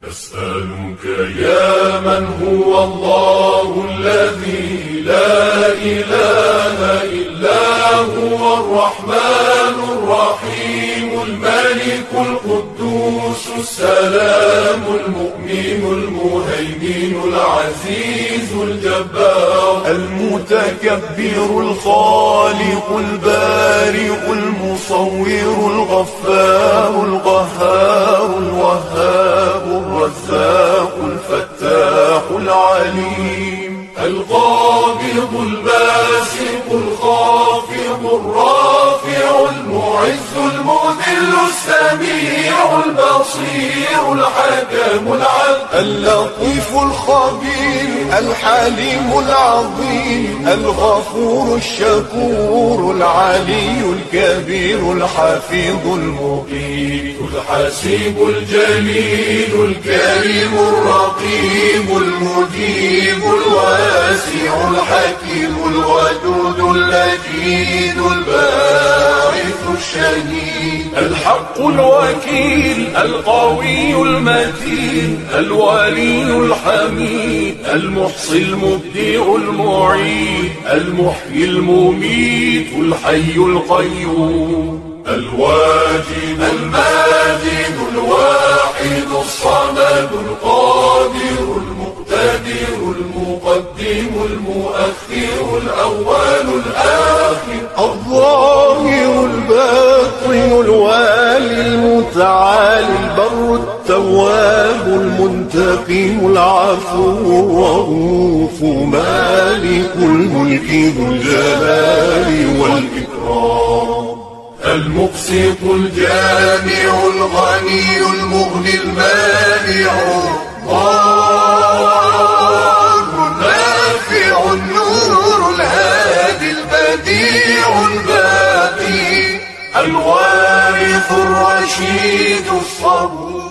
أسألك يا من هو الله الذي لا إله إلا هو الرحمن الرحيم الملك القدوس السلام المؤمن المهيمن العزيز الجبار المتكبر الخالق البارئ المصور الغفار القهار الوهاب الرزاق الفتاح العليم القابض الباسط الخافض الرافع المعز المذل السميع البصير الحكم العدل اللطيف الخبير الحليم العظيم الغفور الشكور العلي الكبير الحفيظ المقيت الحسيب الجليل الكريم الرقيب المجيب الواسع الحكيم الودود اللذيذ الباعث الشهيد الحق الوكيل القوي المتين الولي الحميد المحصي المبدع المعيد المحيي المميت الحي القيوم الواجد الماجد الواحد الصمد القادر المقتدر المقدم المؤخر الأول الآخر الظاهر الباطن الوالي المتعالي البر التواب المنتقم العفو الرؤوف مالك الملك ذو الجلال والإكرام المقسط الجامع الغني المغني المانع النافع النور الهادي البديع الباقي الوارث الرشيد الصبور